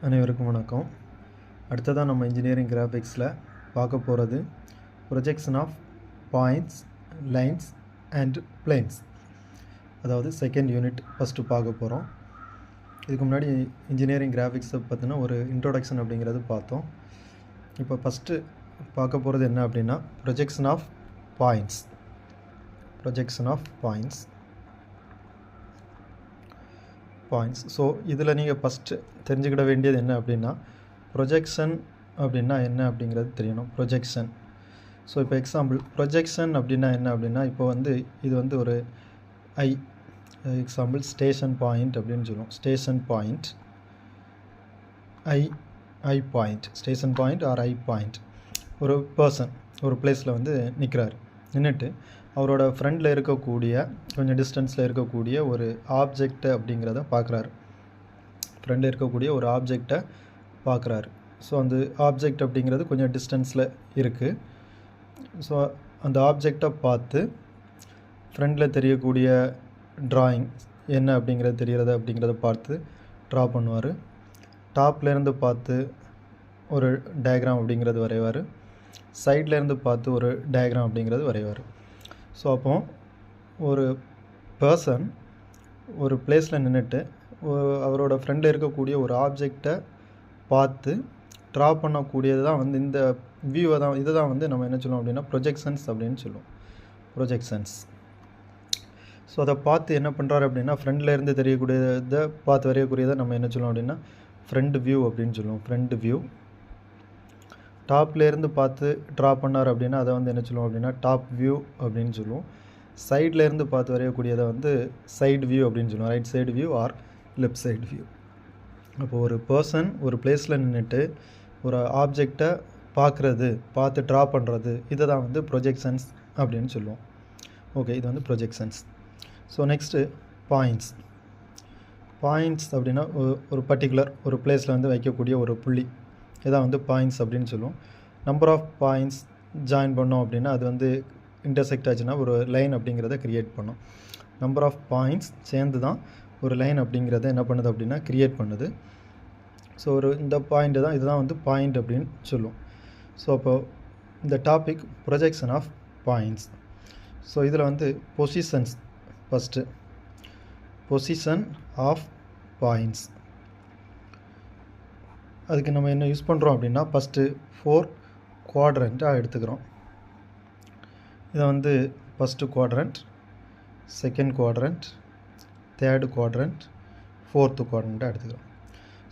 அனைவருக்கும் வணக்கம். அடுத்ததாக நம்ம இன்ஜினியரிங் கிராஃபிக்ஸில் பார்க்க போகிறது projection of points, lines and planes. அதாவது செகண்ட் யூனிட் ஃபஸ்ட்டு பார்க்க போகிறோம். இதுக்கு முன்னாடி இன்ஜினியரிங் கிராஃபிக்ஸை பற்றின ஒரு இன்ட்ரோடக்ஷன் அப்படிங்கிறது பார்த்தோம். இப்போ ஃபஸ்ட்டு பார்க்க போகிறது என்ன அப்படின்னா ப்ரொஜெக்ஷன் ஆஃப் பாயிண்ட்ஸ். ஸோ இதில் நீங்கள் ஃபஸ்ட்டு தெரிஞ்சுக்கிட வேண்டியது என்ன அப்படின்னா ப்ரொஜெக்ஷன் அப்படின்னா என்ன அப்படிங்கிறது தெரியணும். ப்ரொஜெக்ஷன். ஸோ இப்போ எக்ஸாம்பிள் ப்ரொஜெக்ஷன் அப்படின்னா என்ன அப்படின்னா இப்போ இது ஒரு எக்ஸாம்பிள் ஸ்டேஷன் பாயிண்ட் அப்படின்னு சொல்லுவோம். Station point eye point, station point or eye point. ஒரு பர்சன் ஒரு பிளேஸில் நின்றுட்டு அவரோட ஃப்ரெண்டில் இருக்கக்கூடிய கொஞ்சம் டிஸ்டன்ஸில் இருக்கக்கூடிய ஒரு ஆப்ஜெக்ட் அப்படிங்கிறத பார்க்குறாரு. ஃப்ரெண்டில் இருக்கக்கூடிய ஒரு ஆப்ஜெக்டை பார்க்குறாரு. ஸோ அந்த ஆப்ஜெக்ட் அப்படிங்கிறது கொஞ்சம் டிஸ்டன்ஸில் இருக்குது. ஸோ அந்த ஆப்ஜெக்டை பார்த்து ஃப்ரெண்டில் தெரியக்கூடிய ட்ராயிங் என்ன அப்படிங்கிறத பார்த்து ட்ரா பண்ணுவார். டாப்லேருந்து பார்த்து ஒரு டயக்ராம் அப்படிங்கிறது வரைவார். சைட்லேருந்து பார்த்து ஒரு டயக்ராம் அப்படிங்கிறது வரைவார். ஸோ அப்போ ஒரு பர்சன் ஒரு பிளேஸில் நின்றுட்டு அவரோட ஃப்ரெண்டில் இருக்கக்கூடிய ஒரு ஆப்ஜெக்டை பார்த்து ட்ரா பண்ணக்கூடியது தான் இந்த வியூவை தான், இதை தான் நம்ம என்ன சொல்லுவோம் அப்படின்னா ப்ரொஜெக்ஷன்ஸ் அப்படின்னு சொல்லுவோம். ப்ரொஜெக்ஷன்ஸ். ஸோ அதை பார்த்து என்ன பண்ணுறாரு அப்படின்னா ஃப்ரெண்டில் இருந்து தெரியக்கூடியதை பார்த்து வரையக்கூடியதை நம்ம என்ன சொல்லுவோம் அப்படின்னா ஃப்ரண்ட் வியூ அப்படின்னு சொல்லுவோம். Front view. டாப்லேருந்து பார்த்து ட்ரா பண்ணார் அப்படின்னா அதை என்ன சொல்லுவோம் அப்படின்னா டாப் வியூ அப்படின்னு சொல்லுவோம். சைட்லேருந்து பார்த்து வரையக்கூடியதை சைடு வியூ அப்படின்னு சொல்லுவோம். Right side view are left side view. அப்போது ஒரு பர்சன் ஒரு பிளேஸில் நின்றுட்டு ஒரு ஆப்ஜெக்டை பார்த்து ட்ரா பண்ணுறது இதை தான் ப்ரொஜெக்ஷன்ஸ் அப்படின்னு சொல்லுவோம். ஓகே, இது ப்ரொஜெக்ஷன்ஸ். ஸோ நெக்ஸ்ட்டு பாயிண்ட்ஸ் அப்படின்னா ஒரு பர்டிகுலர் ஒரு பிளேஸில் வைக்கக்கூடிய ஒரு புள்ளி இதான் பாயிண்ட்ஸ் அப்படின்னு சொல்லுவோம். நம்பர் ஆஃப் பாயிண்ட்ஸ் ஜாயின் பண்ணோம் அப்படின்னா அது இன்டர்செக்ட் ஆச்சுன்னா ஒரு லைன் அப்படிங்கிறத க்ரியேட் பண்ணும். நம்பர் ஆஃப் பாயிண்ட்ஸ் சேர்ந்து தான் ஒரு லைன் அப்படிங்கிறத என்ன பண்ணுது அப்படின்னா க்ரியேட் பண்ணுது. ஸோ இந்த பாயிண்ட்டு தான் இதுதான் பாயிண்ட் அப்படின்னு சொல்லுவோம். ஸோ அப்போது இந்த topic projection of points. So இதில் positions. First position of points. அதுக்கு நம்ம என்ன யூஸ் பண்ணுறோம் அப்படின்னா ஃபஸ்ட்டு 4 குவாட்ரண்ட்டாக எடுத்துக்கிறோம். இதை first quadrant, second quadrant, third quadrant, fourth குவாட்ரண்ட்டாக எடுத்துக்கிறோம்.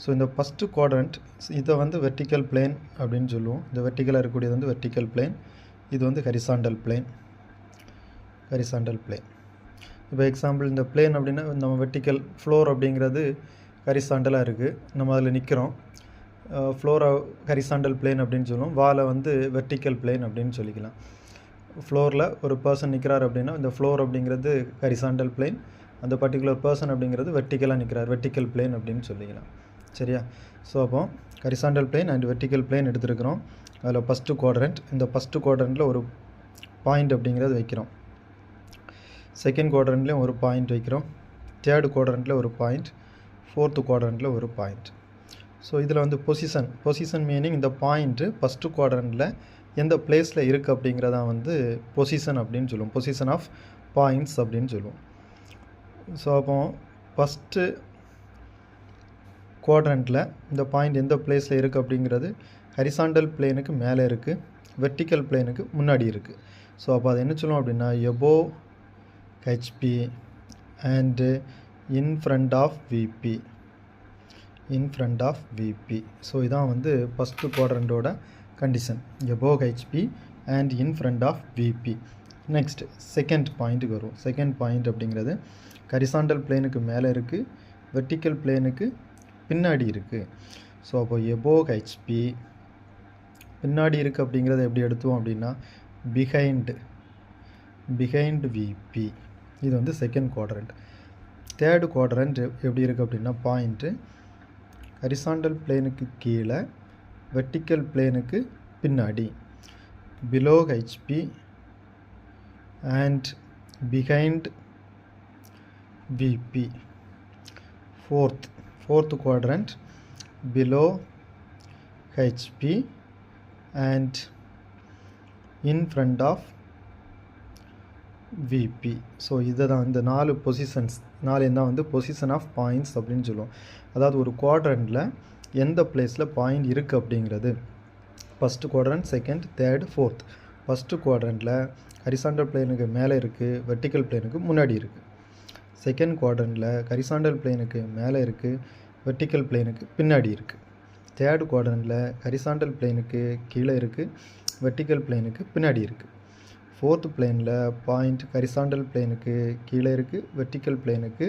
ஸோ இந்த ஃபஸ்ட்டு குவாட்ரண்ட் இதை வெர்டிக்கல் பிளேன் அப்படின்னு சொல்லுவோம். இந்த வெர்டிக்கலாக இருக்கக்கூடியது வெர்டிக்கல் பிளேன். இது ஹரிசாண்டல் பிளேன். இப்போ எக்ஸாம்பிள் இந்த பிளேன் அப்படின்னா நம்ம வெர்டிக்கல் ஃப்ளோர் அப்படிங்கிறது ஹரிசாண்டலாக இருக்குது. நம்ம அதில் நிற்கிறோம். ஃப்ளோரை ஹரிசாண்டல் பிளேன் அப்படின்னு சொல்லுவோம். வாலை வெர்டிக்கல் பிளேன் அப்படின்னு சொல்லிக்கலாம். ஃப்ளோரில் ஒரு பர்சன் நிற்கிறார் அப்படின்னா இந்த ஃப்ளோர் அப்படிங்கிறது ஹரிசாண்டல் பிளேன். அந்த பர்டிகுலர் பர்சன் அப்படிங்கிறது வெர்டிக்கலாக நிற்கிறார், வெர்டிக்கல் பிளேன் அப்படின்னு சொல்லிக்கலாம். சரியா? ஸோ அப்போ horizontal plane and vertical plane எடுத்துருக்கிறோம். அதில் ஃபஸ்ட்டு குவாட்ரண்ட். இந்த ஃபஸ்ட்டு குவாட்ரண்ட்டில் ஒரு பாயிண்ட் அப்படிங்கிறது வைக்கிறோம். செகண்ட் குவாட்ரண்ட்லேயும் ஒரு பாயிண்ட் வைக்கிறோம். தேர்டு குவாட்ரண்ட்டில் ஒரு பாயிண்ட், ஃபோர்த்து குவாட்ரண்ட்டில் ஒரு பாயிண்ட். ஸோ இதில் பொசிஷன் மீனிங் இந்த பாயிண்ட்டு ஃபஸ்ட்டு குவாட்ரண்ட்டில் எந்த பிளேஸில் இருக்குது அப்படிங்கிறதான் பொசிஷன் அப்படின்னு சொல்லுவோம். பொசிஷன் ஆஃப் பாயிண்ட்ஸ் அப்படின்னு சொல்லுவோம். ஸோ அப்போ ஃபஸ்ட்டு குவாட்ரண்ட்டில் இந்த பாயிண்ட் எந்த பிளேஸில் இருக்குது அப்படிங்கிறது ஹரிசாண்டல் பிளேனுக்கு மேலே இருக்குது, வெர்டிக்கல் பிளேனுக்கு முன்னாடி இருக்குது. ஸோ அப்போ அதை என்ன சொல்லுவோம் அப்படின்னா above HP and in front of VP. So இதான் ஃபஸ்ட்டு குவாட்ரண்ட்டோட condition. Above HP and in front of VP. Next second பாயிண்ட்டுக்கு வரும். செகண்ட் பாயிண்ட் அப்படிங்கிறது ஹரிசாண்டல் பிளேனுக்கு மேலே இருக்குது, வெர்டிக்கல் பிளேனுக்கு பின்னாடி இருக்குது. ஸோ அப்போ எபோவ் ஹெச்பி பின்னாடி இருக்குது அப்படிங்கிறத எப்படி எடுத்துவோம் அப்படின்னா பிஹைண்ட் விபி. இது செகண்ட் குவாட்ரண்ட். தேர்டு குவாட்ரண்ட் எப்படி இருக்குது அப்படின்னா பாயிண்ட்டு ஹரிசாண்டல் பிளேனுக்கு கீழே, வெர்டிக்கல் பிளேனுக்கு பின்னாடி, below HP and behind VP. fourth quadrant below HP and in front of VP. So இதை தான் இந்த 4 பொசிஷன்ஸ் 4 என்ன வந்து பொசிஷன் ஆஃப் பாயிண்ட்ஸ் அப்படின்னு சொல்லுவோம். அதாவது ஒரு குவாட்ரண்ட்டில் எந்த பிளேஸில் பாயிண்ட் இருக்குது அப்படிங்கிறது. First quadrant, second, third, fourth. First குவாட்ரண்ட்டில் ஹரிசாண்டல் பிளேனுக்கு மேலே இருக்குது, வெர்டிக்கல் பிளேனுக்கு முன்னாடி இருக்குது. செகண்ட் குவாட்ரண்ட்டில் ஹரிசாண்டல் பிளேனுக்கு மேலே இருக்குது, வெர்டிக்கல் பிளேனுக்கு பின்னாடி இருக்குது. தேர்டு குவாட்ரண்ட்டில் ஹரிசாண்டல் பிளேனுக்கு கீழே இருக்குது, வெர்டிக்கல் பிளேனுக்கு பின்னாடி இருக்குது. ஃபோர்த்து பிளேனில் பாயிண்ட் ஹரிசாண்டல் பிளேனுக்கு கீழே இருக்குது, வெர்டிக்கல் பிளேனுக்கு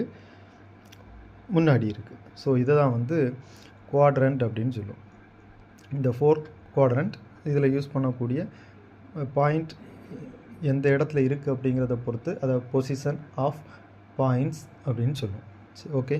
முன்னாடி இருக்குது. ஸோ இதை தான் வந்து குவாட்ரண்ட் அப்படின்னு சொல்லுவோம். இந்த ஃபோர்த் குவாட்ரண்ட் இதில் யூஸ் பண்ணக்கூடிய பாயிண்ட் எந்த இடத்துல இருக்குது அப்படிங்கிறத பொறுத்து அதை பொசிஷன் ஆஃப் பாயிண்ட்ஸ் அப்படின்னு சொல்லுவோம். ஓகே.